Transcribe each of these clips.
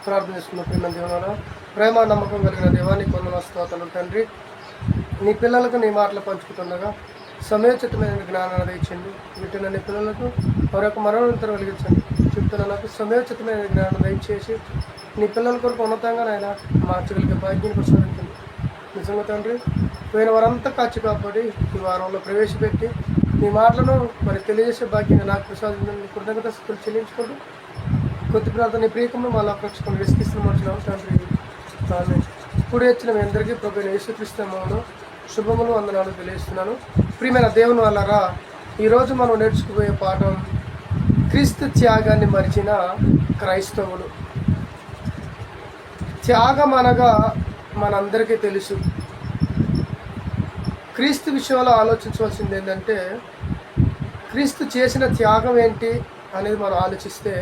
ప్రార్థన చేసుకున్న ప్రేమ దేవునారా, ప్రేమ నమ్మకం కలిగిన దేవానికి వందనాలు స్తోత్రాలు తండ్రి. నీ పిల్లలకు నీ మాటలు పంచుకుంటుండగా సమయోచితమైన జ్ఞానాన్ని దయచండి. వీటిని నీ పిల్లలకు మరొక మరణంతరం వెలిగించండి. చెప్తున్న నాకు సమయోచితమైన జ్ఞానం దయచేసి నీ పిల్లల కొరకు ఉన్నతంగా నాయన మార్చగలిగే భాగ్యం ప్రసాదించండి. నిజంగా తండ్రి, పోయిన వారంతా కాచి కాబట్టి ఈ వారంలో ప్రవేశపెట్టి నీ మాటలను మరి తెలియజేసే భాగ్యంగా నాకు ప్రసాదించండి. కృతజ్ఞత స్థితులు చెల్లించుకుంటూ కొద్ది ప్రాంతం నీ ప్రియకము మళ్ళా ప్రేక్షకులు విసిగిస్తున్న మనుషులు తండ్రి. తాను ఇప్పుడు వచ్చిన మీ అందరికీ ప్రభు యేసుక్రీస్తునామములో శుభములు వందనాలు తెలియజేస్తున్నాను. ప్రియమైన దేవుని వల్లరా, ఈరోజు మనం నేర్చుకుపోయే పాఠం క్రీస్తు త్యాగాన్ని మరిచిన క్రైస్తవులు. త్యాగం అనగా మనందరికీ తెలుసు. క్రీస్తు విషయంలో ఆలోచించవలసింది ఏంటంటే, క్రీస్తు చేసిన త్యాగం ఏంటి అనేది మనం ఆలోచిస్తే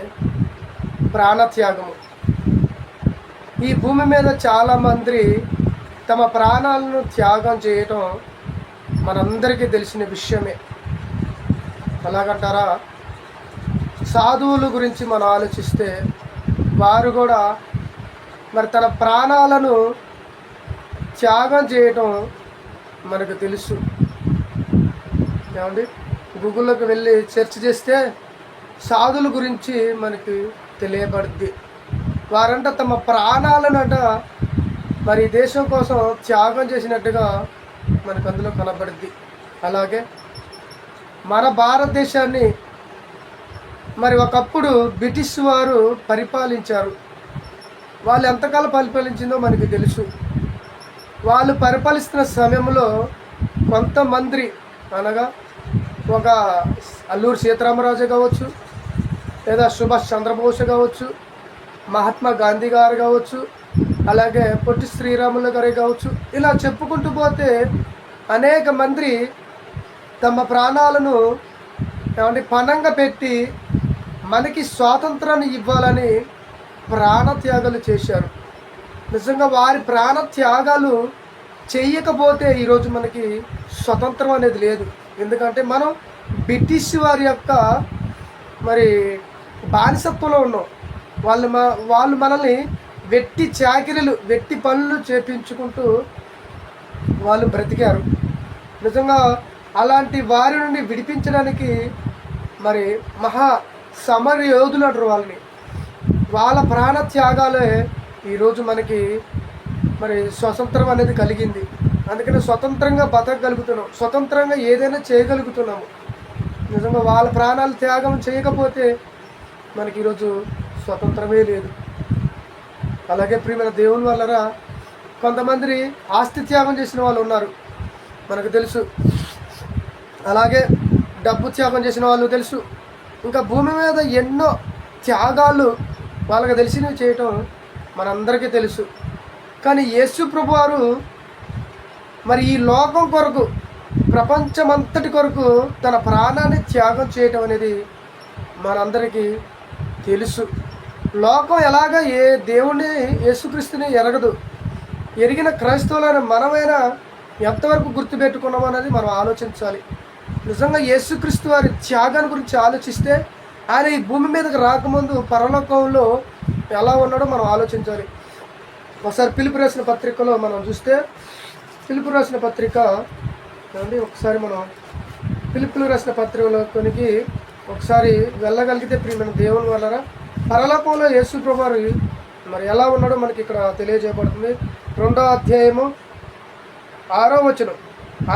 ప్రాణత్యాగము. ఈ భూమి మీద చాలామంది తమ ప్రాణాలను త్యాగం చేయటం మనందరికీ తెలిసిన విషయమే. అలాగంటారా? సాధువుల గురించి మనం ఆలోచిస్తే వారు కూడా మరి తన ప్రాణాలను త్యాగం చేయటం మనకు తెలుసు. ఏమండి, గూగుల్లోకి వెళ్ళి సెర్చ్ చేస్తే సాధువుల గురించి మనకి తెలియబడుద్ది. వారంట తమ ప్రాణాలనంట మరి దేశం కోసం త్యాగం చేసినట్టుగా మనకు అందులో కనబడుద్ది. అలాగే మన భారతదేశాన్ని మరి ఒకప్పుడు బ్రిటిష్ వారు పరిపాలించారు. వాళ్ళు ఎంతకాలం పరిపాలించిందో మనకి తెలుసు. వాళ్ళు పరిపాలిస్తున్న సమయంలో కొంతమంది అనగా ఒక అల్లూరి సీతారామరాజు కావచ్చు, లేదా సుభాష్ చంద్రబోస్ కావచ్చు, మహాత్మా గాంధీ గారు కావచ్చు, అలాగే పొట్టి శ్రీరాములు గారు కావచ్చు, ఇలా చెప్పుకుంటూ పోతే అనేక మంది తమ ప్రాణాలను పణంగా పెట్టి మనకి స్వాతంత్రాన్ని ఇవ్వాలని ప్రాణత్యాగాలు చేశారు. నిజంగా వారి ప్రాణత్యాగాలు చేయకపోతే ఈరోజు మనకి స్వతంత్రం అనేది లేదు. ఎందుకంటే మనం బ్రిటిష్ వారి యొక్క మరి బానిసత్వంలో ఉన్నాం. వాళ్ళు మనల్ని వెట్టి చాకిరీలు, వెట్టి పనులు చేపించుకుంటూ వాళ్ళు బ్రతికారు. నిజంగా అలాంటి వారి నుండి విడిపించడానికి మరి మహా సమర యోధులు అంటారు వాళ్ళని. వాళ్ళ ప్రాణత్యాగాలే ఈరోజు మనకి మరి స్వతంత్రం అనేది కలిగింది. అందుకని స్వతంత్రంగా బతకగలుగుతున్నాం, స్వతంత్రంగా ఏదైనా చేయగలుగుతున్నాము. నిజంగా వాళ్ళ ప్రాణాలు త్యాగం చేయకపోతే మనకి ఈరోజు స్వతంత్రమే లేదు. అలాగే ప్రియమైన దేవుని వల్లరా, కొంతమంది ఆస్తి త్యాగం చేసిన వాళ్ళు ఉన్నారు, మనకు తెలుసు. అలాగే డబ్బు త్యాగం చేసిన వాళ్ళు తెలుసు. ఇంకా భూమి మీద ఎన్నో త్యాగాలు వాళ్ళకి తెలిసినవి చేయటం మనందరికీ తెలుసు. కానీ యేసు ప్రభు వారు మరి ఈ లోకం కొరకు, ప్రపంచమంతటి కొరకు తన ప్రాణాన్ని త్యాగం చేయటం అనేది మనందరికీ తెలుసు. లోకం ఎలాగ ఏ దేవుణ్ణి యేసుక్రీస్తుని ఎరగదు. ఎరిగిన క్రైస్తవులైన మనమైనా ఎంతవరకు గుర్తుపెట్టుకున్నాం అనేది మనం ఆలోచించాలి. నిజంగా యేసుక్రీస్తు వారి త్యాగాన్ని గురించి ఆలోచిస్తే ఆయన ఈ భూమి మీదకి రాకముందు పరలోకంలో ఎలా ఉన్నాడో మనం ఆలోచించాలి. ఒకసారి పిలుపు రాసిన పత్రికలో మనం చూస్తే, పిలుపు రాసిన పత్రిక అండి, ఒకసారి మనం పిలుపులు రాసిన పత్రికలో కొనికి ఒకసారి వెళ్ళగలిగితే ప్రియమైన దేవుని వలన పరలోకంలో యేసు ప్రభువారు మరి ఎలా ఉన్నాడో మనకి ఇక్కడ తెలియజేయబడుతుంది. 2వ అధ్యాయము 6వ వచనం.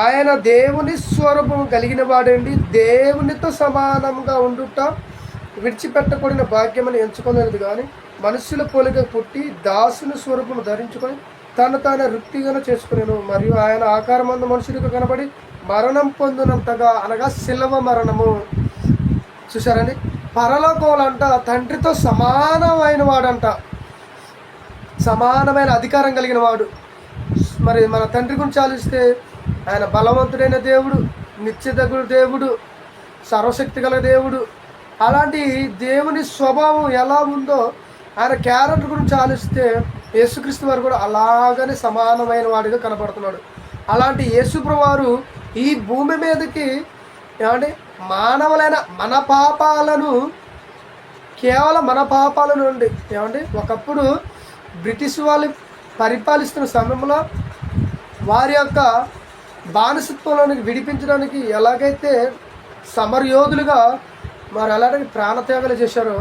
ఆయన దేవుని స్వరూపం కలిగిన వాడండి, దేవునితో సమానంగా ఉండుట విడిచిపెట్టకూడిన భాగ్యమని ఎంచుకునేది కానీ మనుషుల పోలిక పుట్టి దాసుని స్వరూపము ధరించుకొని తాను వృత్తిగాను చేసుకునేను. మరియు ఆయన ఆకారమందు మనుషులకు కనబడి మరణం పొందినంతగా, అనగా శిలవ మరణము. చూశారండి, పరలోకంలో అంట తండ్రితో సమానమైన వాడంట, సమానమైన అధికారం కలిగిన వాడు. మరి మన తండ్రి గురించి ఆలోచిస్తే ఆయన బలవంతుడైన దేవుడు, నిత్యదగుడు దేవుడు, సర్వశక్తి గల దేవుడు. అలాంటి దేవుని స్వభావం ఎలా ఉందో ఆయన క్యారెక్టర్ గురించి ఆలోచిస్తే యేసుక్రీస్తు వారు కూడా అలాగనే సమానమైన వాడిగా కనబడుతున్నాడు. అలాంటి యేసుప్రభువు వారు ఈ భూమి మీదకి ఏమంటే మానవులైన మన పాపాలను కేవలం మన పాపాల నుండి. ఏమండి, ఒకప్పుడు బ్రిటిష్ వాళ్ళు పరిపాలిస్తున్న సమయంలో వారి యొక్క బానిసత్వంలోనికి విడిపించడానికి ఎలాగైతే సమరయోధులుగా మరి అలాగే ప్రాణత్యాగాలు చేశారో,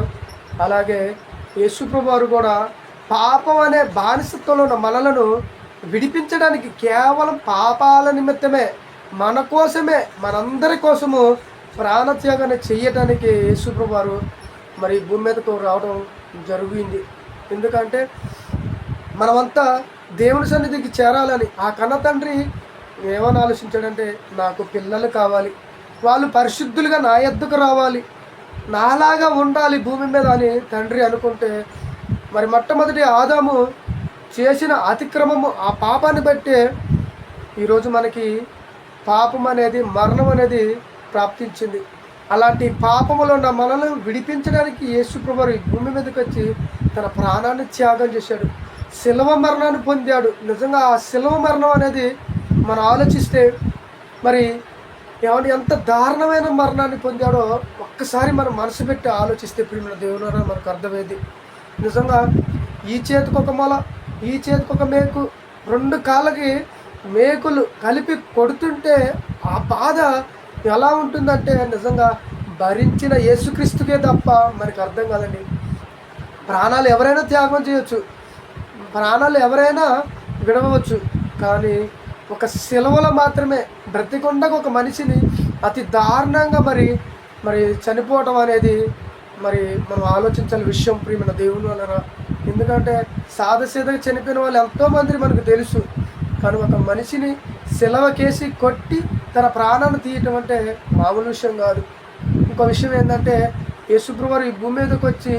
అలాగే యేసుప్రభు వారు కూడా పాపం అనే బానిసత్వంలో ఉన్న మనలను విడిపించడానికి కేవలం పాపాల నిమిత్తమే, మన కోసమే, మనందరి కోసము ప్రాణత్యాగాన్ని చెయ్యడానికి యేసుప్రభు వారు మరి భూమి మీదకు రావడం జరిగింది. ఎందుకంటే మనమంతా దేవుని సన్నిధికి చేరాలని. ఆ కన్న తండ్రి ఏమని ఆలోచించాడంటే, నాకు పిల్లలు కావాలి, వాళ్ళు పరిశుద్ధులుగా నా యొద్దకు రావాలి, నాలాగా ఉండాలి భూమి మీద అని తండ్రి అనుకుంటే, మరి మొట్టమొదటి ఆదాము చేసిన అతిక్రమము, ఆ పాపాన్ని బట్టే ఈరోజు మనకి పాపం అనేది, మరణం అనేది ప్రాప్తించింది. అలాంటి పాపములో ఉన్న మనల్ని విడిపించడానికి యేసుప్రభువు ఈ భూమి మీదకి వచ్చి తన ప్రాణాన్ని త్యాగం చేశాడు, శిలువ మరణాన్ని పొందాడు. నిజంగా ఆ శిలువ మరణం అనేది మనం ఆలోచిస్తే మరి ఏమంటే ఎంత దారుణమైన మరణాన్ని పొందాడో ఒక్కసారి మనం మనసు పెట్టి ఆలోచిస్తే ప్రియమైన దేవుని మనకు అర్థమైంది. నిజంగా ఈ చేతికి ఒక మొల, ఈ చేతికి ఒక మేకు, రెండు కాళ్ళకి మేకులు కలిపి కొడుతుంటే ఆ బాధ ఎలా ఉంటుందంటే నిజంగా భరించిన యేసుక్రీస్తుకే తప్ప మనకు అర్థం కాదండి. ప్రాణాలు ఎవరైనా త్యాగం చేయొచ్చు, ప్రాణాలు ఎవరైనా విడవచ్చు, కానీ ఒక సిలువలో మాత్రమే బ్రతికొండగా ఒక మనిషిని అతి దారుణంగా మరి చనిపోవటం అనేది మరి మనం ఆలోచించాలి విషయం ప్రియమైన దేవుని వలన. ఎందుకంటే సాదాసీదగా చనిపోయిన వాళ్ళు ఎంతోమంది మనకు తెలుసు, కానీ ఒక మనిషిని సిలువకేసి కొట్టి తన ప్రాణాన్ని తీయటం అంటే మామూలు విషయం కాదు. ఇంకో విషయం ఏంటంటే, యేసుప్రభువు ఈ భూమి మీదకి వచ్చి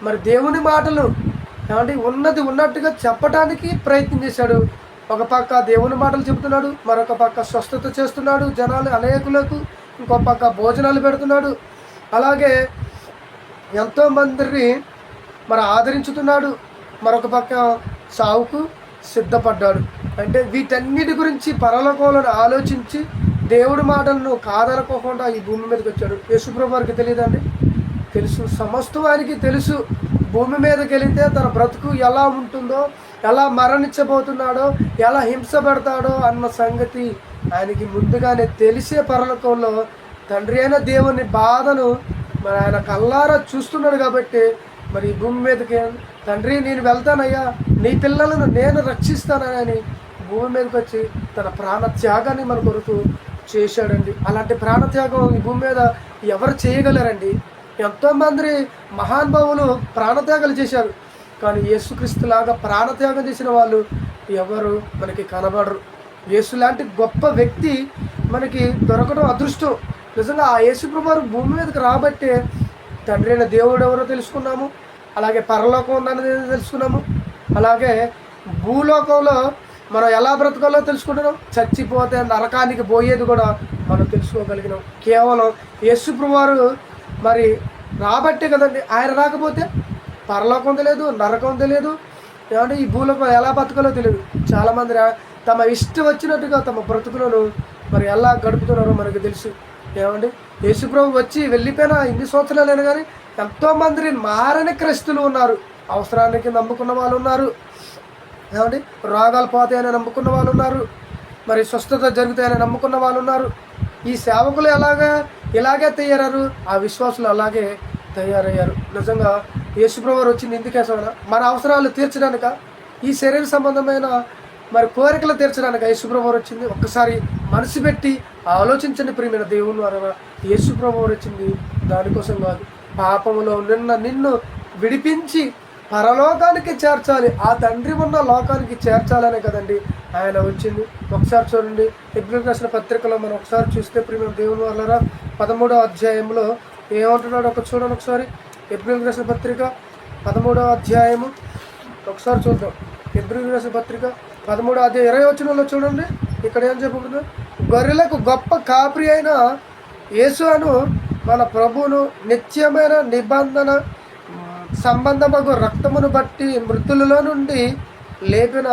మరి దేవుని మాటలు ఏమంటే ఉన్నది ఉన్నట్టుగా చెప్పడానికి ప్రయత్నం చేశాడు. ఒక పక్క దేవుని మాటలు చెబుతున్నాడు, మరొక పక్క స్వస్థత చేస్తున్నాడు జనాలు అనేకులకు, ఇంకో పక్క భోజనాలు పెడుతున్నాడు, అలాగే ఎంతోమందిని మరి ఆదరించుతున్నాడు, మరొక పక్క సావుకు సిద్ధపడ్డాడు. అంటే వీటన్నిటి గురించి పరలోకంలో ఆలోచించి దేవుడి మాటలను కాదనుకోకుండా ఈ భూమి మీదకి వచ్చాడు. యేసుప్రభువు వారికి తెలియదండి? తెలుసు, సమస్తం ఆయనకి తెలుసు. భూమి మీదకి వెళితే తన బ్రతుకు ఎలా ఉంటుందో, ఎలా మరణించబోతున్నాడో, ఎలా హింస పెడతాడో అన్న సంగతి ఆయనకి ముందుగానే తెలిసే పరలోకంలో తండ్రి అయిన దేవుని బాధను మరి ఆయన కల్లారా చూస్తున్నాడు. కాబట్టి మరి ఈ భూమి మీదకి తండ్రి నేను వెళ్తానయ్యా, నీ పిల్లలను నేను రక్షిస్తానని భూమి మీదకి వచ్చి తన ప్రాణత్యాగాన్ని మన కొరకు చేశాడండి. అలాంటి ప్రాణత్యాగం ఈ భూమి మీద ఎవరు చేయగలరండి? ఎంతోమంది మహానుభావులు ప్రాణత్యాగాలు చేశారు, కానీ యేసుక్రీస్తులాగా ప్రాణత్యాగం చేసిన వాళ్ళు ఎవరు మనకి కనబడరు. యేసు లాంటి గొప్ప వ్యక్తి మనకి దొరకడం అదృష్టం. నిజంగా ఆ యేసుప్రభువు భూమి మీదకి రాబట్టే తండ్రి అయిన దేవుడు ఎవరో తెలుసుకున్నాము, అలాగే పరలోకం ఉందనేది తెలుసుకున్నాము, అలాగే భూలోకంలో మనం ఎలా బ్రతకాలో తెలుసుకుంటున్నాం, చచ్చిపోతే నరకానికి పోయేది కూడా మనం తెలుసుకోగలిగినాం. కేవలం యేసుప్రభువు మరి రాబట్టే కదండి. ఆయన రాకపోతే పరలోకం తెలియదు, నరకం తెలియదు, ఏమంటే ఈ భూలోకం ఎలా బతకాలో తెలియదు. చాలామంది తమ ఇష్టం వచ్చినట్టుగా తమ బ్రతుకులను మరి ఎలా గడుపుతున్నారో మనకు తెలుసు. ఏమండి, యేసుప్రభు వచ్చి వెళ్ళిపోయిన ఇన్ని సంవత్సరాలైనా కానీ ఎంతోమంది మారని క్రైస్తులు ఉన్నారు. అవసరానికి నమ్ముకున్న వాళ్ళు ఉన్నారు, ఏమండి రోగాలు పోతాయని నమ్ముకున్న వాళ్ళు ఉన్నారు, మరి స్వస్థత జరుగుతాయని నమ్ముకున్న వాళ్ళు ఉన్నారు. ఈ సేవకులు ఇలాగే తయారయ్యారు, ఆ విశ్వాసులు అలాగే తయారయ్యారు. నిజంగా యేసుప్రభువు వచ్చింది ఎందుకేసమన్నా? మన అవసరాలు తీర్చడానిక, ఈ శరీర సంబంధమైన మరి కోరికలు తీర్చడానికి యేసుప్రభువు వచ్చింది. ఒక్కసారి మనసు పెట్టి ఆలోచించండి ప్రియమైన దేవుని వలన. యేసుప్రభువు వచ్చింది దానికోసం కాదు, పాపములో నిన్ను విడిపించి పరలోకానికి చేర్చాలి, ఆ తండ్రి ఉన్న లోకానికి చేర్చాలనే కదండి ఆయన వచ్చింది. ఒకసారి చూడండి, హెబ్రీయులకు రాసిన పత్రికలో మనం ఒకసారి చూస్తే ప్రియమైన దేవుని వలన 13వ అధ్యాయంలో ఏమంటున్నాడు చూడండి ఒకసారి. హెబ్రీయులకు రాసిన పత్రిక 13వ అధ్యాయము ఒకసారి చూద్దాం. హెబ్రీయులకు రాసిన పత్రిక 13వ అధ్యాయం 20వ వచనంలో చూడండి. ఇక్కడ ఏం చెప్పబడుతుంది? గొర్రెలకు గొప్ప కాపరి అయిన యేసు అను మన ప్రభువును నిత్యమైన నిబంధన సంబంధమగు రక్తమును బట్టి మృతులలో నుండి లేపిన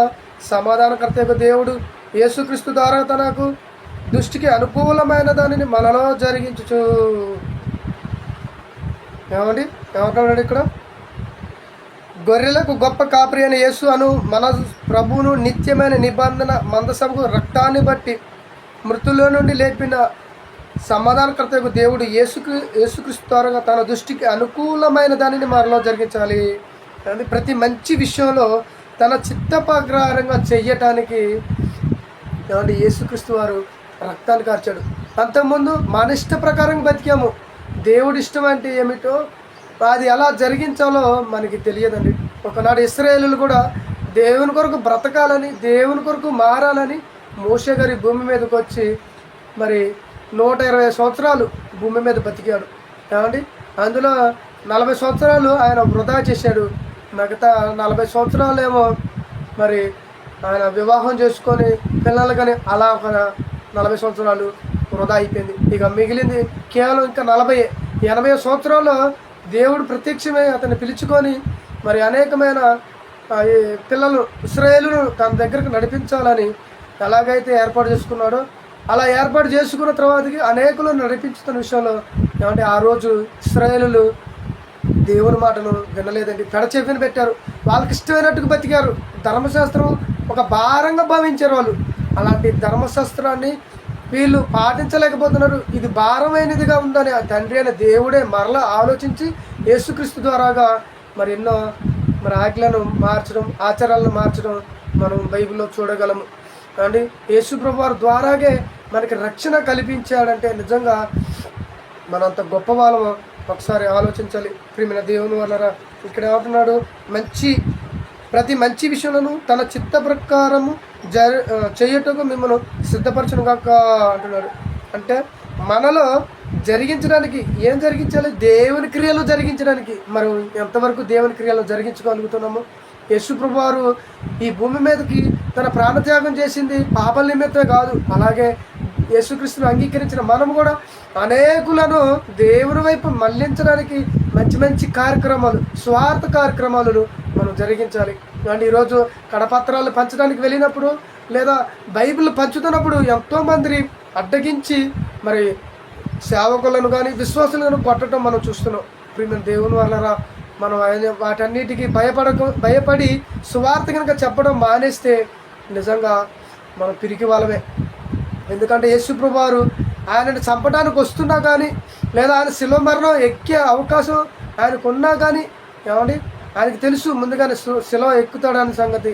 సమాధానకర్త దేవుడు యేసుక్రీస్తు ద్వారా తనకు దృష్టికి అనుకూలమైన దానిని మనలో జరిగించుచు ఏమండి ఏమంటున్నాడు ఇక్కడ? గొర్రెలకు గొప్ప కాపరి అయిన యేసు అను మన ప్రభువును నిత్యమైన నిబంధన మందసముకు రక్తాన్ని బట్టి మృతుల్లో నుండి లేపిన సమాధానకర్తకు దేవుడు యేసుక్రీస్తు ద్వారా తన దృష్టికి అనుకూలమైన దానిని మనలో జరిగించాలి. అది ప్రతి మంచి విషయంలో తన చిత్త ప్రకారంగా చెయ్యటానికి ఏమంటే యేసుక్రీస్తు వారు రక్తాన్ని కార్చాడు. అంతకుముందు మన ఇష్ట ప్రకారం బతికాము. దేవుడి ఇష్టం అంటే ఏమిటో అది ఎలా జరిగించాలో మనకి తెలియదండి. ఒకనాడు ఇశ్రాయేలులు కూడా దేవుని కొరకు బ్రతకాలని, దేవుని కొరకు మారాలని మోషే గారి భూమి మీదకి వచ్చి మరి 120 సంవత్సరాలు భూమి మీద బతికాడు. ఏమండి అందులో 40 సంవత్సరాలు ఆయన వృధా చేశాడు. మిగతా 40 సంవత్సరాలు ఏమో మరి ఆయన వివాహం చేసుకొని పిల్లలు కానీ అలా ఒక 40 సంవత్సరాలు వృధా అయిపోయింది. ఇక మిగిలింది కేవలం ఇంకా 80 సంవత్సరాలు దేవుడు ప్రత్యక్షమై అతన్ని పిలుచుకొని మరి అనేకమైన పిల్లలు ఇశ్రాయేలును తన దగ్గరకు నడిపించాలని ఎలాగైతే ఏర్పాటు చేసుకున్నాడో అలా ఏర్పాటు చేసుకున్న తర్వాతకి అనేకులు నడిపించుతున్న విషయంలో ఏమంటే ఆ రోజు ఇశ్రాయేలులు దేవుని మాటను వినలేదండి. పెడచెవిని పెట్టారు. వాళ్ళకి ఇష్టమైనట్టుగా బతికారు. ధర్మశాస్త్రం ఒక భారంగా భావించారు వాళ్ళు. అలాంటి ధర్మశాస్త్రాన్ని వీళ్ళు పాటించలేకపోతున్నారు. ఇది భారమైనదిగా ఉందని ఆ తండ్రి అయిన దేవుడే మరలా ఆలోచించి యేసుక్రీస్తు ద్వారాగా మరి ఎన్నో మరి ఆజ్ఞలను మార్చడం, ఆచారాలను మార్చడం మనం బైబిల్లో చూడగలము. అండి యేసు ప్రభు వారి ద్వారాగే మనకి రక్షణ కల్పించాడంటే నిజంగా మనంత గొప్ప వాళ్ళము ఒకసారి ఆలోచించాలి. ప్రియమైన దేవుని వలన ఇక్కడ ఏమంటున్నాడు? ప్రతి మంచి విషయంలోనూ తన చిత్త ప్రకారము చేయటకు మిమ్మల్ని సిద్ధపరచను కాక అంటున్నాడు. అంటే మనలో జరిగించడానికి ఏం జరిగించాలి? దేవుని క్రియలు జరిగించడానికి. మనం ఎంతవరకు దేవుని క్రియలు జరిగించగలుగుతున్నాము? యేసు ప్రభు వారు ఈ భూమి మీదకి తన ప్రాణత్యాగం చేసింది పాపల నిమిత్తమే కాదు. అలాగే యేసుక్రీస్తును అంగీకరించిన మనము కూడా అనేకులను దేవుని వైపు మళ్లించడానికి మంచి మంచి కార్యక్రమాలు, స్వార్థ కార్యక్రమాలను మనం జరిగించాలి. అండ్ ఈరోజు కడపత్రాలు పంచడానికి వెళ్ళినప్పుడు లేదా బైబిల్ పంచుతున్నప్పుడు ఎంతోమంది అడ్డగించి మరి సేవకులను కానీ విశ్వాసులను కొట్టడం మనం చూస్తున్నాం. ప్రియమైన దేవుని వలన మనం వాటన్నిటికీ భయపడి సువార్త కనుక చెప్పడం మానేస్తే నిజంగా మనం పిరికి వాళ్ళమే. ఎందుకంటే యేసు ప్రభు వారు ఆయనని చంపడానికి వస్తున్నా కానీ లేదా ఆయన శిలువ మరణం ఎక్కే అవకాశం ఆయనకున్నా కానీ ఏమండి ఆయనకి తెలుసు ముందుగానే శిలువ ఎక్కుతాడని సంగతి,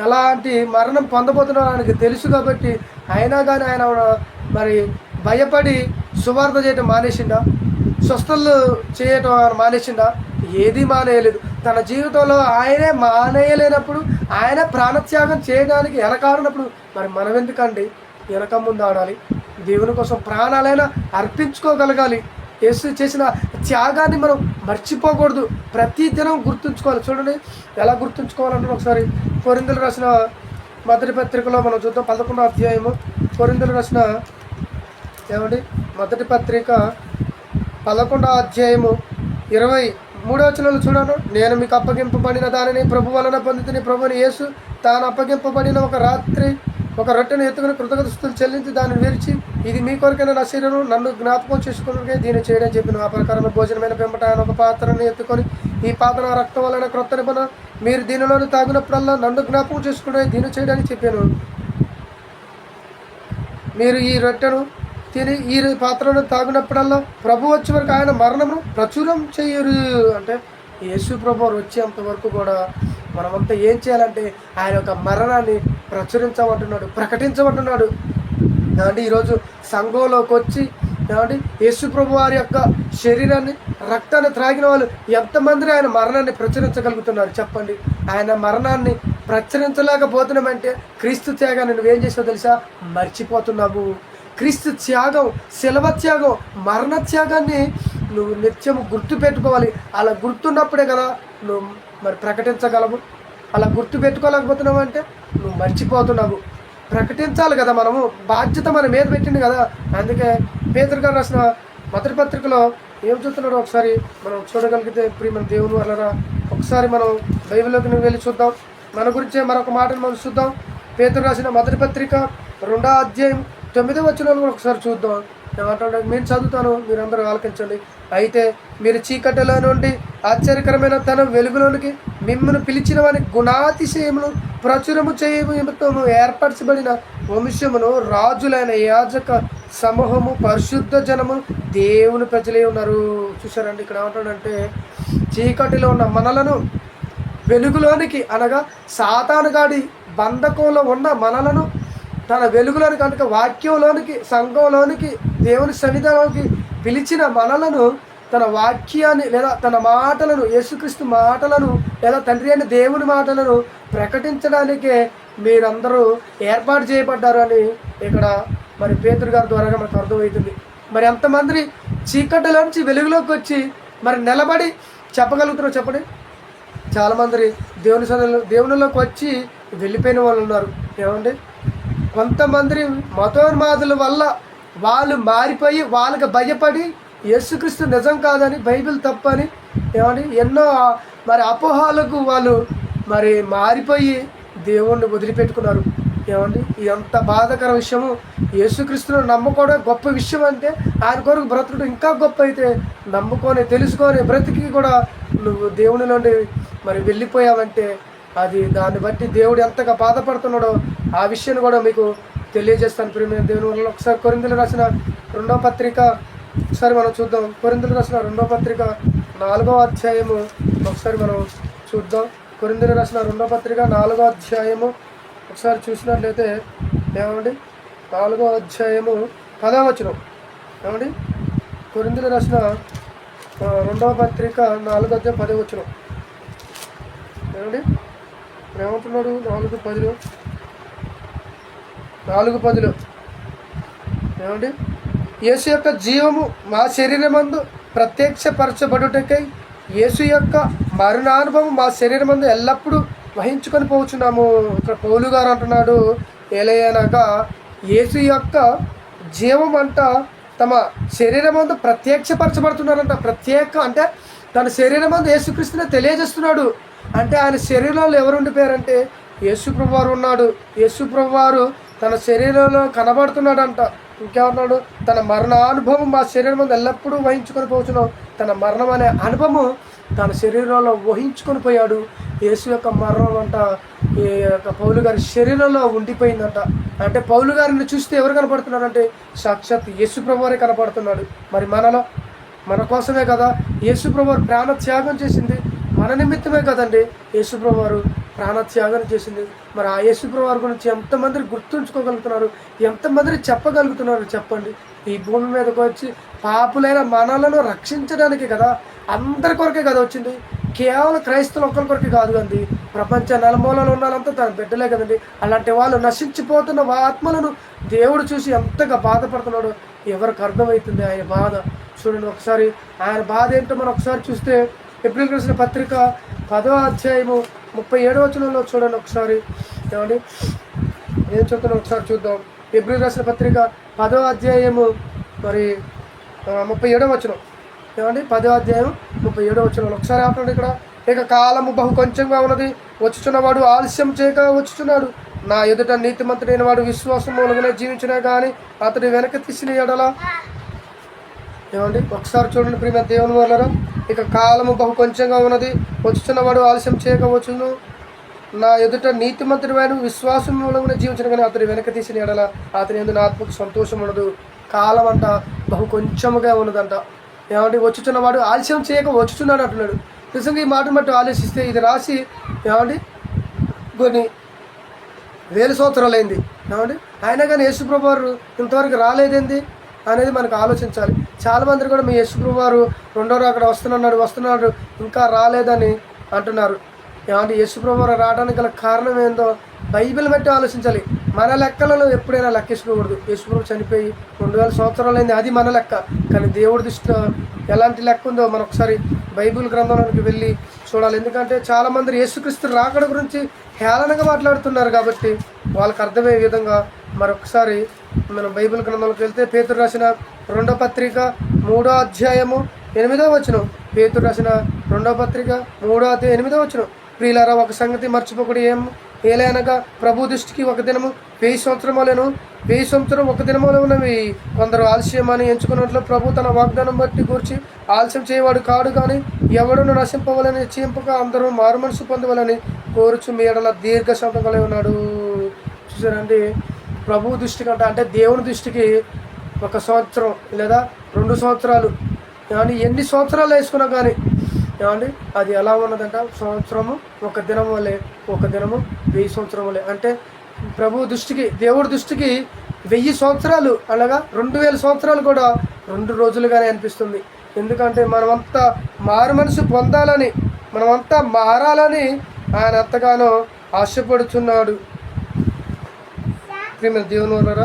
ఎలాంటి మరణం పొందబోతున్నాడో ఆయనకి తెలుసు. కాబట్టి అయినా కానీ ఆయన మరి భయపడి సువార్త చేయటం మానేసిండా? స్వస్థలు చేయటం మానేసిండా? ఏది మానేయలేదు. తన జీవితంలో ఆయనే మానేయలేనప్పుడు, ఆయన ప్రాణత్యాగం చేయడానికి వెనకాడినప్పుడు మరి మనం ఎందుకండి వెనక ముందు ఆడాలి? దేవుని కోసం ప్రాణాలైనా అర్పించుకోగలగాలి. యేసు చేసిన త్యాగాన్ని మనం మర్చిపోకూడదు. ప్రతి దినం గుర్తుంచుకోవాలి. చూడండి ఎలా గుర్తుంచుకోవాలంటే ఒకసారి కొరింథీయులకు రాసిన మొదటి పత్రికలో మనం చూద్దాం. 11వ అధ్యాయము కొరింథీయులకు రాసిన మొదటి పత్రిక 11వ అధ్యాయము 23వ వచనంలో చూడండి. నేను మీకు అప్పగింపబడిన దానిని ప్రభు వలన పొందితిని. ప్రభుని యేసు తాను అప్పగింపబడిన ఒక రాత్రి ఒక రొట్టెను ఎత్తుకుని కృతజ్ఞతలు చెల్లించి దాన్ని విరిచి, ఇది మీ కొరకైన నా శరీరం, నన్ను జ్ఞాపకం చేసుకుని దీన్ని చేయడం చెప్పిన. ఆ ప్రకారమైన భోజనమైన పెంపట ఆయన ఒక పాత్రను ఎత్తుకొని, ఈ పాత్ర రక్తం వలన క్రొత్త నిబంధన, మీరు దీనిలోని తాగినప్పుడల్లా నన్ను జ్ఞాపకం చేసుకుని దీన్ని చేయడానికి చెప్పాను. మీరు ఈ రొట్టెను తిని ఈ పాత్రను తాగినప్పుడల్లా ప్రభు వచ్చే వరకు ఆయన మరణమును ప్రచురం చేయరు. అంటే యేసు ప్రభు వచ్చేంత వరకు కూడా మనమంతా ఏం చేయాలంటే ఆయన యొక్క మరణాన్ని ప్రచురించమంటున్నాడు, ప్రకటించమంటున్నాడు. ఏమంటే ఈరోజు సంఘంలోకి వచ్చి ఏమంటే యేసు ప్రభు వారి యొక్క శరీరాన్ని, రక్తాన్ని త్రాగిన వాళ్ళు ఎంతమంది ఆయన మరణాన్ని ప్రచురించగలుగుతున్నారు చెప్పండి? ఆయన మరణాన్ని ప్రచురించలేకపోతున్నామంటే క్రీస్తు త్యాగాన్ని నువ్వేం చేసావు తెలుసా? మర్చిపోతున్నావు. క్రీస్తు త్యాగం, శిలువ త్యాగం, మరణ త్యాగాన్ని నువ్వు నిత్యము గుర్తు పెట్టుకోవాలి. అలా గుర్తున్నప్పుడే కదా నువ్వు మరి ప్రకటించగలవు. అలా గుర్తు పెట్టుకోలేకపోతున్నావు అంటే నువ్వు మర్చిపోతున్నావు. ప్రకటించాలి కదా, మనము బాధ్యత మన మీద పెట్టింది కదా. అందుకే పేతురు గారు రాసిన మొదటి పత్రికలో ఏం చూస్తున్నాడో ఒకసారి మనం చూడగలిగితే ప్రియమైన దేవుని వలన ఒకసారి మనం బైబిల్లోకి వెళ్ళి చూద్దాం. మన గురించే మరొక మాటను మనం చూద్దాం. పేతురు రాసిన మొదటి పత్రిక 2వ అధ్యాయం 9వ వచనంలో ఒకసారి చూద్దాం. ఏమంటాడు, నేను చదువుతాను, మీరందరూ ఆలకించండి. అయితే మీరు చీకటిలో నుండి ఆశ్చర్యకరమైన తన వెలుగులోనికి మిమ్మల్ని పిలిచిన వారి గుణాతిశయమును ప్రచురము చేయము ఏర్పరచబడిన వంశమును, రాజులైన యాజక సమూహము, పరిశుద్ధ జనము, దేవుని ప్రజలే ఉన్నారు. చూసారండి, ఇక్కడ ఏమంటాడంటే చీకటిలో ఉన్న మనలను వెలుగులోనికి, అనగా సాతానుగాడి బంధకంలో ఉన్న మనలను తన వెలుగులోనికి, కనుక వాక్యంలోనికి, సంఘంలోనికి, దేవుని సన్నిధిలోనికి పిలిచిన మనలను తన వాక్యాన్ని లేదా తన మాటలను, యేసుక్రీస్తు మాటలను లేదా తండ్రి అయిన దేవుని మాటలను ప్రకటించడానికే మీరందరూ ఏర్పాటు చేయబడ్డారు అని ఇక్కడ మరి పేతురు గారి ద్వారా మనకు అర్థమవుతుంది. మరి ఎంతమంది చీకటిలోంచి వెలుగులోకి వచ్చి మరి నిలబడి చెప్పగలుగుతున్నారో చెప్పండి. చాలామంది దేవునిలోకి వచ్చి వెళ్ళిపోయిన వాళ్ళు ఉన్నారు. ఏమండి, కొంతమంది మతోన్మాదుల వల్ల వాళ్ళు మారిపోయి వాళ్ళకి భయపడి యేసుక్రీస్తు నిజం కాదని, బైబిల్ తప్పని, ఏమండి ఎన్నో మరి అపోహాలకు వాళ్ళు మరి మారిపోయి దేవుణ్ణి వదిలిపెట్టుకున్నారు. ఏమండి, ఎంత బాధాకర విషయము. యేసుక్రీస్తును నమ్ముకోవడం గొప్ప విషయం. అంటే ఆయన కొరకు బ్రతుకుడు ఇంకా గొప్ప. అయితే నమ్ముకొని తెలుసుకొని బ్రతికి కూడా నువ్వు దేవుని నుండి మరి వెళ్ళిపోయావంటే అది దాన్ని బట్టి దేవుడు ఎంతగా బాధపడుతున్నాడో ఆ విషయాన్ని కూడా మీకు తెలియజేస్తాను. ప్రియమైన దేవుని వల్ల ఒకసారి కొరింథీయులకు రాసిన 2వ పత్రిక ఒకసారి మనం చూద్దాం. కొరింథీయులకు రాసిన 2వ పత్రిక 4వ అధ్యాయము ఒకసారి మనం చూద్దాం. కొరింథీయులకు రాసిన 2వ పత్రిక 4వ అధ్యాయము ఒకసారి చూసినట్లయితే ఏమండి, 4వ అధ్యాయము 10వ వచనం. ఏమండి, కొరింథీయులకు రాసిన 2వ పత్రిక 4వ అధ్యాయం 10వ వచనం. ఏమండి ఏమంటున్నాడు? 4:10 ఏమండి, యేసు యొక్క జీవము మా శరీరమందు ప్రత్యక్షపరచబడుటకై యేసు యొక్క మరణానుభవం మా శరీరమందు ఎల్లప్పుడూ వహించుకొని పోవచ్చున్నాము. ఇక్కడ పౌలు గారు అంటున్నాడు, ఏలయనగా యేసు యొక్క జీవం అంట తమ శరీరమందు ప్రత్యక్షపరచబడుతున్నారంట. ప్రత్యేక అంటే తన శరీరమందు యేసుక్రీస్తునే తెలియజేస్తున్నాడు. అంటే ఆయన శరీరంలో ఎవరు ఉండిపోయారంటే యేసుప్రభు వారు ఉన్నాడు. యేసుప్రభు వారు తన శరీరంలో కనబడుతున్నాడంట. ఇంకేమన్నాడు, తన మరణానుభవం మా శరీరం మీద ఎల్లప్పుడూ వహించుకొని పోతున్నాం. తన మరణం అనే అనుభవం తన శరీరంలో వహించుకొని పోయాడు. యేసు యొక్క మరణం అంట ఈ యొక్క పౌలు గారి శరీరంలో ఉండిపోయిందంట. అంటే పౌలు గారిని చూస్తే ఎవరు కనపడుతున్నారంటే సాక్షాత్ యేసుప్రభు వారే కనపడుతున్నాడు. మరి మన కోసమే కదా యేసుప్రభు వారు ప్రాణ త్యాగం చేసింది, మన నిమిత్తమే కదండి యేసుప్రభు వారు ప్రాణత్యాగం చేసింది. మరి ఆ యేసుప్రభు వారి గురించి ఎంతమంది గుర్తుంచుకోగలుగుతున్నారు, ఎంతమంది చెప్పగలుగుతున్నారు చెప్పండి. ఈ భూమి మీదకి వచ్చి పాపులైన మనలను రక్షించడానికి కదా, అందరి కొరకే కదా వచ్చింది. కేవలం క్రైస్తవులు ఒక్కరి కొరకే కాదు కండి, ప్రపంచ నలుమూలలో ఉన్నారంతా తన బిడ్డలే కదండి. అలాంటి వాళ్ళు నశించిపోతున్న ఆత్మలను దేవుడు చూసి ఎంతగా బాధపడుతున్నాడో ఎవరికి అర్థమవుతుంది ఆయన బాధ. చూడండి ఒకసారి ఆయన బాధ ఏంటో మనం ఒకసారి చూస్తే ఎబ్రిల్ రాసిన పత్రిక 10వ అధ్యాయము 37వ వచనంలో చూడండి ఒకసారి. ఏమండి ఏం చెప్తున్నా ఒకసారి చూద్దాం. ఎబ్రిల్ రాసిన పత్రిక 10వ అధ్యాయము మరి 37వ వచనం. ఏమండి 10వ అధ్యాయం 37వ వచనంలో ఒకసారి ఆపండి. ఇక్కడ ఇక కాలము బహు కొంచెంగా ఉన్నది, వచ్చుచున్నవాడు ఆలస్యం చేయక వచ్చుచున్నాడు. నా ఎదుట నీతిమంతుడైన వాడు విశ్వాసం మూలంగానే జీవించినా కానీ అతడు వెనక తీసిన ఎడల. ఏమండి ఒకసారి చూడండి ప్రియమైన దేవుని వల్లరా, ఇక కాలము బహు కొంచెంగా ఉన్నది, వచ్చుచున్నవాడు ఆలస్యం చేయక వచ్చును. నా ఎదుట నీతిమంతుడైన విశ్వాసం మూలంగానే జీవించిన కానీ అతడు వెనక తీసిన ఎడల అతని యందు నా ఆత్మకు సంతోషం ఉండదు. కాలం అంట బహు కొంచెముగా ఉన్నదంట. ఏమంటే వచ్చుచున్నవాడు ఆలస్యం చేయక వచ్చుచున్నాడు అంటున్నాడు. నిజంగా ఈ మాటను బట్టి ఆలోచిస్తే ఇది రాసి ఏమండి కొన్ని వేల సంవత్సరాలు అయింది. ఏమండి అయినా కానీ యేసుప్రభు వారు ఇంతవరకు రాలేదేంది అనేది మనకు ఆలోచించాలి. చాలామంది కూడా మీ యేసుప్రభు వారు రెండో అక్కడ వస్తున్నాడు ఇంకా రాలేదని అంటున్నారు. ఏమంటే యేసుప్రభు వారు రావడానికి గల కారణం ఏందో బైబిల్ బట్టి ఆలోచించాలి. మన లెక్కలలో ఎప్పుడైనా లెక్కేసుకోకూడదు. యేసుప్రభు చనిపోయి 2000 సంవత్సరాలు అయింది, అది మన లెక్క. కానీ దేవుడి దృష్టిలో ఎలాంటి లెక్క ఉందో మనం ఒకసారి బైబిల్ గ్రంథంలోకి వెళ్ళి చూడాలి. ఎందుకంటే చాలామంది యేసుక్రీస్తు రాకడ గురించి హేళనగా మాట్లాడుతున్నారు కాబట్టి వాళ్ళకి అర్థమయ్యే విధంగా మరొకసారి మనం బైబిల్ గ్రంథంలోకి వెళ్తే పేతురు రాసిన 2వ పత్రిక 3వ అధ్యాయము 8వ వచనం. పేతురు రాసిన 2వ పత్రిక 3వ అధ్యాయం 8వ వచనం. ప్రియులారా, ఒక సంగతి మర్చిపోకూడదు, ఏలైనగా ప్రభు దృష్టికి ఒక దినము 1000 సంవత్సరములను 1000 సంవత్సరం ఒక దినములు ఉన్నవి. కొందరు ఆలస్యమని ఎంచుకున్నట్లు ప్రభు తన వాగ్దానం బట్టి కూర్చి ఆలస్యం చేయవాడు కాడు, కానీ ఎవడును నశింపవలని నిశ్చయింపక అందరూ మారుమనసు పొందవలని కోరుచు మీ ఎడల దీర్ఘశాంతం కలిగి ఉన్నాడు. చూసారండి, ప్రభు దృష్టి కంటే అంటే దేవుని దృష్టికి 1 సంవత్సరం లేదా 2 సంవత్సరాలు కానీ ఎన్ని సంవత్సరాలు వేసుకున్నా కానీ ఏమండి అది ఎలా ఉన్నదంట, సంవత్సరము ఒక దినం వల్లే, ఒక దినము 1000 సంవత్సరం వల్లే. అంటే ప్రభు దృష్టికి, దేవుడి దృష్టికి 1000 సంవత్సరాలు అలాగా 2000 సంవత్సరాలు కూడా 2 రోజులుగానే అనిపిస్తుంది. ఎందుకంటే మనమంతా మారు మనసు పొందాలని, మనమంతా మారాలని ఆయన ఎంతగానో ఆశపడుచున్నాడు. ప్రియమైన దేవుని వలన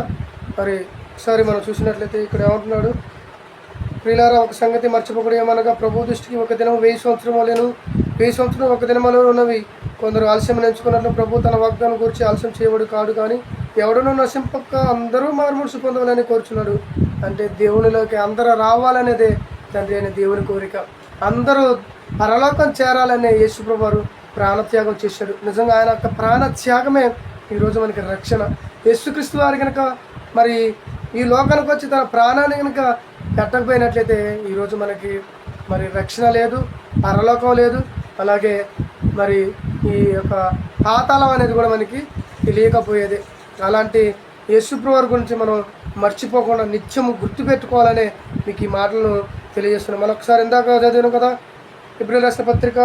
మరి ఒకసారి మనం చూసినట్లయితే ఇక్కడ ఏమంటున్నాడు, ప్రియులారా ఒక సంగతి మర్చిపోకూడదు, ఏమనగా ప్రభు దృష్టికి ఒక దినం 1000 సంవత్సరం వలెను, 1000 సంవత్సరం ఒక దినములో ఉన్నవి. కొందరు ఆలస్యం ఎంచుకున్నట్లు ప్రభు తన వాగ్దానం గురించి ఆలస్యం చేయబడు కాడు, కానీ ఎవడనో నశింపక అందరూ మారుమనసు పొందవాలని కోరుచున్నాడు. అంటే దేవునిలోకి అందరూ రావాలనేదే తండ్రి అయిన దేవుని కోరిక. అందరూ పరలోకం చేరాలనే యేసుప్రభు వారు ప్రాణత్యాగం చేశాడు. నిజంగా ఆయన యొక్క ప్రాణత్యాగమే ఈరోజు మనకి రక్షణ. యేసుక్రీస్తు వారు కనుక మరి ఈ లోకానికి వచ్చి తన ప్రాణాన్ని కనుక పెట్టకపోయినట్లయితే ఈరోజు మనకి మరి రక్షణ లేదు, పరలోకం లేదు, అలాగే మరి ఈ యొక్క పాతాళం అనేది కూడా మనకి తెలియకపోయేది. అలాంటి యేసుప్రభు వారి గురించి మనం మర్చిపోకుండా నిత్యము గుర్తుపెట్టుకోవాలనే మీకు ఈ మాటలను తెలియజేస్తున్నాం. మరొకసారి ఇందాక చదివాను కదా, ఎబ్రిల్ రాసిన పత్రిక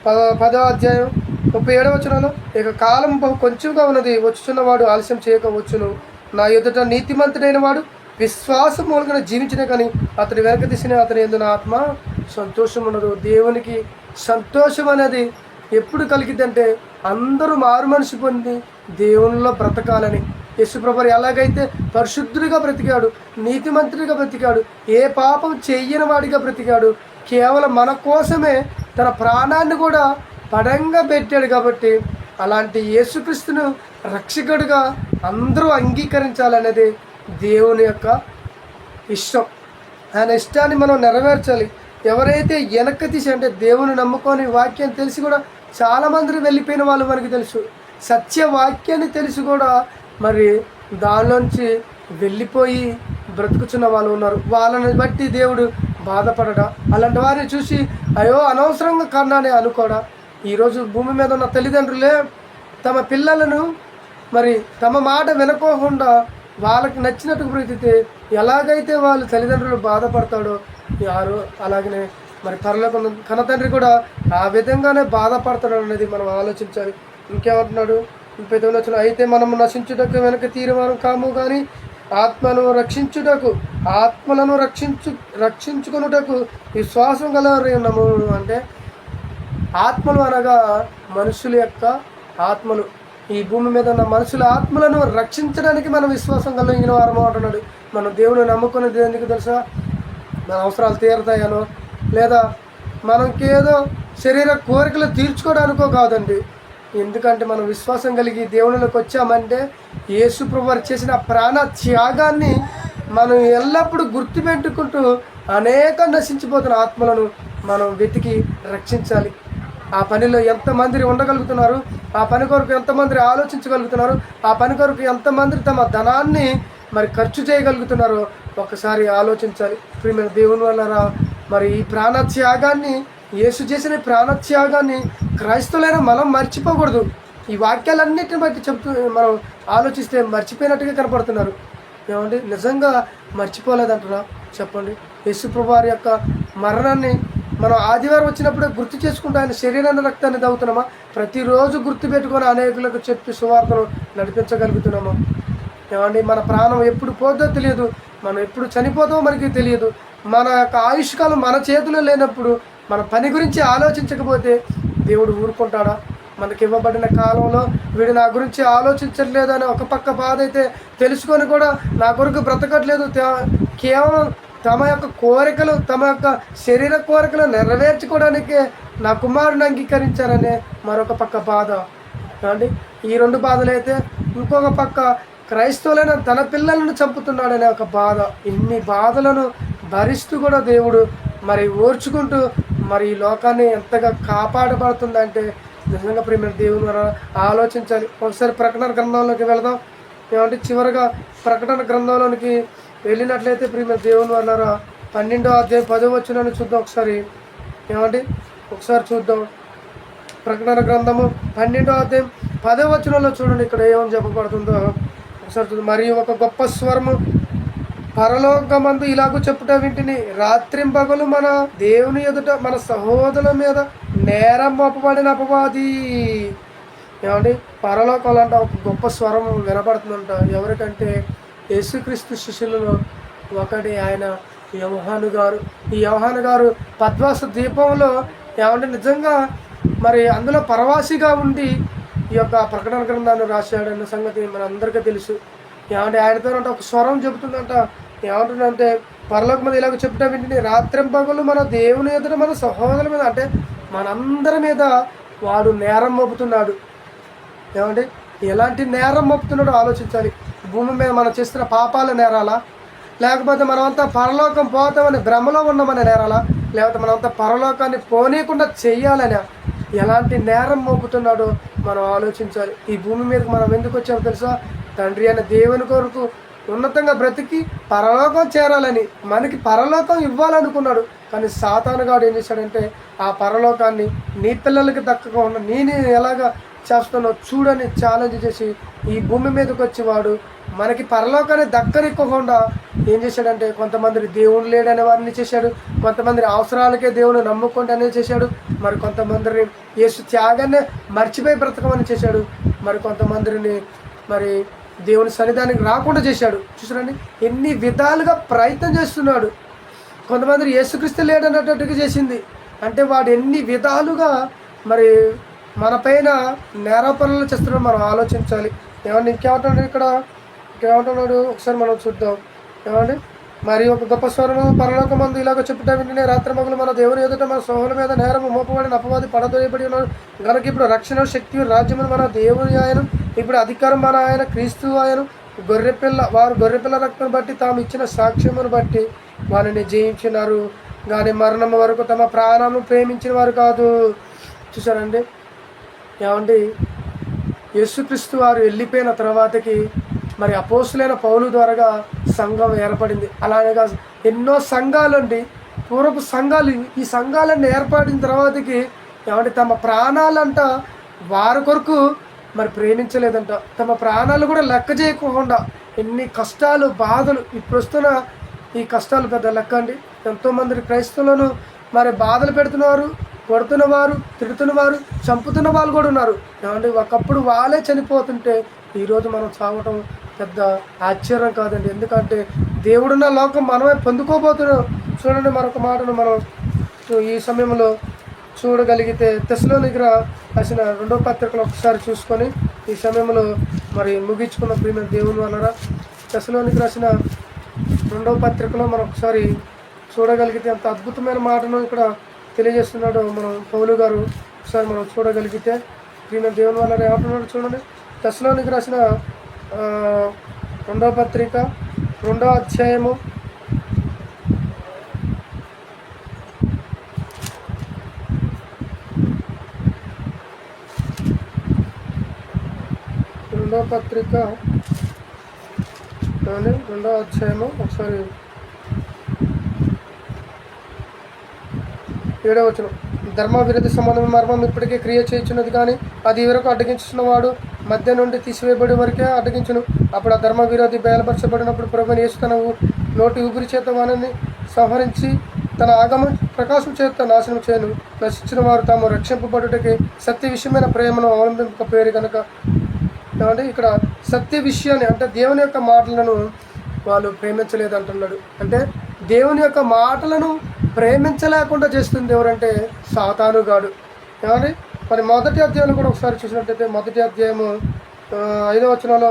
10వ అధ్యాయం 37వ వచనంలో, ఇక కాలం బహు కొంచెంగా ఉన్నది, వచ్చుచున్నవాడు ఆలస్యం చేయకపోవచ్చును. నా ఎదుట నీతిమంతుడైన వాడు విశ్వాసం మూలంగా జీవించిన, కానీ అతని వెనక తీసిన అతని యందు నా ఆత్మ సంతోషం ఉండదు. దేవునికి సంతోషం అనేది ఎప్పుడు కలిగిద్దంటే అందరూ మారు మనసు పొంది దేవునిలో బ్రతకాలని. యేసుప్రభు ఎలాగైతే పరిశుద్ధుడిగా బ్రతికాడు, నీతిమంతుడిగా బ్రతికాడు, ఏ పాపం చెయ్యని వాడిగా బ్రతికాడు, కేవలం మన కోసమే తన ప్రాణాన్ని కూడా పడంగా పెట్టాడు. కాబట్టి అలాంటి యేసుక్రీస్తును రక్షకుడిగా అందరూ అంగీకరించాలనేది దేవుని యొక్క ఇష్టం. ఆయన ఇష్టాన్ని మనం నెరవేర్చాలి. ఎవరైతే వెనక్కి తీసి అంటే దేవుని నమ్ముకొని వాక్యం తెలిసి కూడా చాలామంది వెళ్ళిపోయిన వాళ్ళు మనకి తెలుసు, సత్య వాక్యాన్ని తెలిసి కూడా మరి దానిలోంచి వెళ్ళిపోయి బ్రతుకుచున్న వాళ్ళు ఉన్నారు. వాళ్ళని బట్టి దేవుడు బాధపడడా, అలాంటి వారిని చూసి అయ్యో అనవసరంగా కన్నానే అనుకోడా. ఈరోజు భూమి మీద ఉన్న తల్లిదండ్రులే తమ పిల్లలను మరి తమ మాట వినకోకుండా వాళ్ళకి నచ్చినట్టు బ్రతికితే ఎలాగైతే వాళ్ళు తల్లిదండ్రులు బాధపడతాడో యారు అలాగనే మరి పరలోకం కన్నతండ్రి కూడా ఆ విధంగానే బాధపడతాడు అనేది మనం ఆలోచించాలి. ఇంకేమంటున్నాడు 39వ వచనం, అయితే మనము నశించుటకు వెనక తీర్మానం కాము, కానీ ఆత్మలను రక్షించుకొనుటకు విశ్వాసం కలవరేనము. అంటే ఆత్మలు అనగా మనుషుల యొక్క ఆత్మలు, ఈ భూమి మీద ఉన్న మనుషుల ఆత్మలను రక్షించడానికి మనం విశ్వాసం కలిగిన వారము అంటున్నాడు. మనం దేవుని నమ్ముకునేది ఎందుకు తెలుసా? మన అవసరాలు తీరుతాయనో, లేదా మనకేదో శరీర కోరికలు తీర్చుకోవడానికో కాదండి. ఎందుకంటే మనం విశ్వాసం కలిగి దేవునిలోకి వచ్చామంటే యేసుప్రభు వారు చేసిన ప్రాణ త్యాగాన్ని మనం ఎల్లప్పుడూ గుర్తుపెట్టుకుంటూ అనేక నశించిపోతున్న ఆత్మలను మనం వెతికి రక్షించాలి. ఆ పనిలో ఎంతమంది ఉండగలుగుతున్నారు, ఆ పని కొరకు ఎంతమంది ఆలోచించగలుగుతున్నారు, ఆ పని కొరకు ఎంతమంది తమ ధనాన్ని మరి ఖర్చు చేయగలుగుతున్నారో ఒకసారి ఆలోచించాలి. ప్రియమైన దేవుని వల్ల మరి ఈ ప్రాణత్యాగాన్ని, యేసు చేసిన ప్రాణత్యాగాన్ని క్రైస్తవులైన మనం మర్చిపోకూడదు. ఈ వాక్యాలన్నిటిని బట్టి మనం ఆలోచిస్తే మర్చిపోయినట్టుగా కనపడుతున్నారు. ఏమండి నిజంగా మర్చిపోలేదంటారా చెప్పండి? యేసుప్రభు వారి యొక్క మరణాన్ని మనం ఆదివారం వచ్చినప్పుడే గుర్తు చేసుకుంటూ ఆయన శరీరాన్ని రక్తాన్ని తాగుతున్నామా? ప్రతిరోజు గుర్తుపెట్టుకొని అనేకులకు చెప్పి సువార్తను నడిపించగలుగుతున్నామా? ఏమండి మన ప్రాణం ఎప్పుడు పోదో తెలియదు, మనం ఎప్పుడు చనిపోతామో మనకి తెలియదు. మన యొక్క ఆయుష్కాలం మన చేతిలో లేనప్పుడు మన పని గురించి ఆలోచించకపోతే దేవుడు ఊరుకుంటాడా? మనకి ఇవ్వబడిన కాలంలో వీడు నా గురించి ఆలోచించట్లేదు అని ఒక పక్క బాధ అయితే, తెలుసుకొని కూడా నా కొరకు బ్రతకట్లేదు, కేవలం తమ యొక్క కోరికలు, తమ యొక్క శరీర కోరికలు నెరవేర్చుకోవడానికే నా కుమారుని అంగీకరించారనే మరొక పక్క బాధ అండి. ఈ రెండు బాధలు అయితే ఇంకొక పక్క క్రైస్తవులైన తన పిల్లలను చంపుతున్నాడనే ఒక బాధ. ఇన్ని బాధలను భరిస్తూ కూడా దేవుడు మరి ఓర్చుకుంటూ మరి ఈ లోకాన్ని ఎంతగా కాపాడబడుతుందంటే నిజంగా ప్రియమైన దేవుని ద్వారా ఆలోచించాలి. ఒకసారి ప్రకటన గ్రంథంలోకి వెళదాం. ఏమంటే చివరిగా ప్రకటన గ్రంథంలోనికి వెళ్ళినట్లయితే ప్రియమైన దేవుని ద్వారా 12వ అధ్యాయం 10వ వచనాన్ని చూద్దాం ఒకసారి. ఏమంటే ఒకసారి చూద్దాం. ప్రకటన గ్రంథము 12వ అధ్యాయం 10వ వచనంలో చూడండి, ఇక్కడ ఏమని చెప్పబడుతుందో ఒకసారి చూద్దాం. మరియు ఒక గొప్ప స్వరము పరలోకమందు ఇలాగూ చెప్పుట వింటిని, రాత్రింపగలు మన దేవుని ఎదుట మన సహోదరుల మీద నేరం మోపబడిన అపవాది. ఏమండి పరలోకంలో అంట ఒక గొప్ప స్వరం వినపడుతుందంట. ఎవరికంటే యేసుక్రీస్తు శిష్యులలో ఒకటి ఆయన యోహాను గారు. ఈ యోహాను గారు పద్మాస ద్వీపంలో ఏమంటే నిజంగా మరి అందులో పరవాసిగా ఉండి ఈ యొక్క ప్రకటన గ్రంథాన్ని రాశాడన్న సంగతి మన అందరికీ తెలుసు. ఏమంటే ఆయనతో ఒక స్వరం చెబుతుందంట. ఏమంటుందంటే పరలోక మీద ఇలాగ చెప్పుట వింటిని, రాత్రింపగలు మన దేవుని ఎదుట మన సహోదరుల మీద, అంటే మనందరి మీద వాడు నేరం మోపుతున్నాడు. ఏమంటే ఎలాంటి నేరం మోపుతున్నాడో ఆలోచించాలి. భూమి మీద మనం చేస్తున్న పాపాల నేరాలా, లేకపోతే మనమంతా పరలోకం పోతామని భ్రమలో ఉన్నామని నేరాలా, లేకపోతే మనమంతా పరలోకాన్ని పోనీయకుండా చెయ్యాలని ఎలాంటి నేరం మోపుతున్నాడో మనం ఆలోచించాలి. ఈ భూమి మీదకి మనం ఎందుకు వచ్చామో తెలుసా? తండ్రి అనే దేవుని కొరకు ఉన్నతంగా బ్రతికి పరలోకం చేరాలని, మనకి పరలోకం ఇవ్వాలనుకున్నాడు. కానీ సాతానుగాడు ఏం చేశాడంటే ఆ పరలోకాన్ని నీ పిల్లలకి దక్కకుండా నేను ఎలాగా చేస్తున్నావు చూడని ఛాలెంజ్ చేసి ఈ భూమి మీదకి వచ్చి వాడు మనకి పరలోకాన్ని దక్కనివ్వకుండా ఏం చేశాడంటే కొంతమంది దేవుడు లేడనే వారిని చేశాడు, కొంతమంది అవసరాలకే దేవుని నమ్ముకోండి అనేది చేశాడు, మరి కొంతమందిని యేసు త్యాగాన్ని మర్చిపోయి బ్రతకమని చేశాడు, మరి కొంతమందిని మరి దేవుని సన్నిధానికి రాకుండా చేశాడు. చూసారండి ఎన్ని విధాలుగా ప్రయత్నం చేస్తున్నాడు. కొంతమంది యేసుక్రీస్తు లేడన్నట్టుగా చేసింది. అంటే వాడు ఎన్ని విధాలుగా మరి మన పైన నేరాపనలు చేస్తున్నాడు మనం ఆలోచించాలి. ఏమన్నా ఇంకేమంటున్నాడు ఇక్కడ, ఇంకేమంటున్నాడు ఒకసారి మనం చూద్దాం. ఏమండి మరి ఒక గొప్ప స్వరము పరలోకమందు ఇలాగ చెప్పుట వింటనే, రాత్రి మగులు మన దేవుని ఎదుట మన సోహుల మీద నేరము మోపబడిన అపవాది పడదోయబడి ఉన్నాడు కనుక ఇప్పుడు రక్షణ శక్తి రాజ్యము మన దేవుని ఆయన, ఇప్పుడు అధికారం మన ఆయన క్రీస్తు ఆయన. గొర్రెపిల్ల వారు గొర్రెపిల్ల రక్తం బట్టి తాము ఇచ్చిన సాక్ష్యమును బట్టి వారిని జయించినారు, కానీ మరణం వరకు తమ ప్రాణము ప్రేమించిన వారు కాదు. చూసారండి ఏమండి యేసుక్రీస్తు వారు వెళ్ళిపోయిన తర్వాతకి మరి అపోస్తులైన పౌలు ద్వారాగా సంఘం ఏర్పడింది. అలానే కాదు ఎన్నో సంఘాలుండి పూర్వపు సంఘాలు, ఈ సంఘాలన్నీ ఏర్పడిన తర్వాతకి ఏమంటే తమ ప్రాణాలంట వారి కొరకు మరి ప్రేమించలేదంట. తమ ప్రాణాలు కూడా లెక్క చేయకుండా ఎన్ని కష్టాలు బాధలు, ఇప్పుడు వస్తున్న ఈ కష్టాలు పెద్ద లెక్క అండి. ఎంతోమంది క్రైస్తవులను మరి బాధలు పెడుతున్నారు, కొడుతున్నవారు, తిడుతున్నవారు, చంపుతున్న వాళ్ళు కూడా ఉన్నారు. ఏమంటే ఒకప్పుడు వాళ్ళే చనిపోతుంటే ఈరోజు మనం చావటం పెద్ద ఆశ్చర్యం కాదండి. ఎందుకంటే దేవుడున్న లోకం మనమే పొందుకోబోతున్నాం. చూడండి మరొక మాటను మనం ఈ సమయంలో చూడగలిగితే తెస్సలోనికీ రాసిన 2వ పత్రికలో ఒకసారి చూసుకొని ఈ సమయంలో మరి ముగించుకున్న ప్రియమైన దేవుని వలన తెస్సలోనికీ రాసిన 2వ పత్రికలో మనం ఒకసారి చూడగలిగితే అంత అద్భుతమైన మాటను ఇక్కడ తెలియజేస్తున్నాడు మనం పౌలు గారు. ఒకసారి మనం చూడగలిగితే ప్రియమైన దేవుని వలన ఏమంటున్నాడు చూడండి. తెస్సలోనికీ రాసిన 2వ పత్రిక 2వ అధ్యాయము 2వ పత్రిక 2వ అధ్యాయము ఒకసారి 7వ వచనం. ధర్మ విరోధి సంబంధం మర్మం ఇప్పటికే క్రియ చేయించున్నది, కానీ అది వరకు అడ్డగించున్న వాడు మధ్య నుండి తీసివేయబడి వరకే అడ్డగించును. అప్పుడు ఆ ధర్మ విరోధి బయలుపరచబడినప్పుడు ప్రభువైన యేసు తన నోటి ఊపిరి చేత వారిని సంహరించి తన ఆగమ ప్రకాశం చేత నాశనం చేయను. నశించిన వారు తాము రక్షింపబడుటకి సత్య విషయమైన ప్రేమను అవలంబింపకపోయారు కనుక. ఏమంటే ఇక్కడ సత్య విషయాన్ని అంటే దేవుని యొక్క మాటలను వాళ్ళు ప్రేమించలేదు అంటున్నాడు. అంటే దేవుని యొక్క మాటలను ప్రేమించలేకుండా చేస్తుంది ఎవరంటే సాతానుగాడు. ఏమండి మరి మొదటి అధ్యాయంలో కూడా ఒకసారి చూసినట్టయితే మొదటి అధ్యాయము 5వ వచనంలో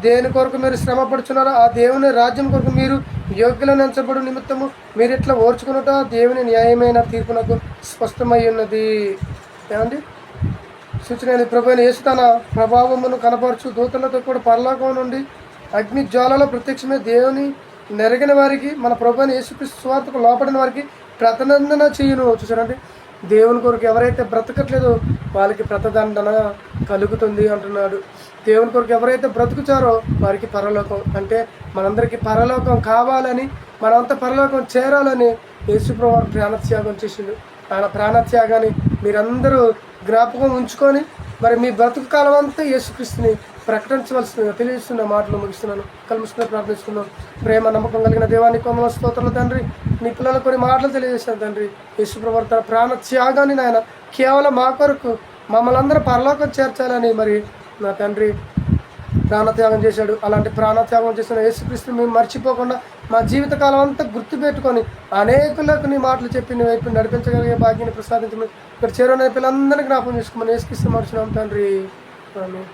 దేని కొరకు మీరు శ్రమ పడుచున్నారో ఆ దేవుని రాజ్యం కొరకు మీరు యోగ్యులను ఎంచబడు నిమిత్తము మీరు ఇట్లా ఓర్చుకున్నట దేవుని న్యాయమైన తీర్పునకు స్పష్టమై ఉన్నది. ఏమండి సూచన ప్రభువైన యేసు తన ప్రభావమును కనపరచు దూతలతో కూడా పరలోకం నుండి అగ్ని జ్వాలలో ప్రత్యక్షమే దేవుని నెరగిన వారికి మన ప్రభువైన యేసుక్రీస్తు సువార్తకు లోపడిన వారికి ప్రతినందన చేయును. చూసారండి దేవుని కొరకు ఎవరైతే బ్రతకట్లేదో వాళ్ళకి ప్రతదండన కలుగుతుంది అంటున్నాడు. దేవుని కొరకు ఎవరైతే బ్రతుకుతారో వారికి పరలోకం, అంటే మనందరికీ పరలోకం కావాలని, మనమంతా పరలోకం చేరాలని యేసుప్రభువు ప్రాణత్యాగం చేసిండు. ఆయన ప్రాణత్యాగాన్ని మీరందరూ జ్ఞాపకం ఉంచుకొని మరి మీ బ్రతుకు కాలం అంతా యేసుక్రీస్తుని ప్రకటించవలసిందిగా తెలియజేస్తున్న మాటలు ముగిస్తున్నాను. కలుసుకుని ప్రార్థిస్తున్నాను. ప్రేమ నమ్మకం కలిగిన దేవానికి వందనాలు స్తోత్రాలు తండ్రి. నీ పిల్లలకు కొన్ని మాటలు తెలియజేశాను తండ్రి. యేసుప్రభువు తన ప్రాణత్యాగాన్ని నాయన కేవలం మా కొరకు మమ్మల్ని అందరూ పరలోకం చేర్చాలని మరి నా తండ్రి ప్రాణత్యాగం చేశాడు. అలాంటి ప్రాణత్యాగం చేసిన యేసుక్రీస్తుని మేము మర్చిపోకుండా మా జీవితకాలం అంతా గుర్తుపెట్టుకొని అనేకులకు నీ మాటలు చెప్పి నీ వైపు నడిపించగలిగే భాగ్యాన్ని ప్రసాదించమని ఇక్కడ చేరువైన పిల్లలందరినీ జ్ఞాపకం చేసుకోమని యేసుక్రీస్తు మర్చినాం తండ్రి. ఆమేన్.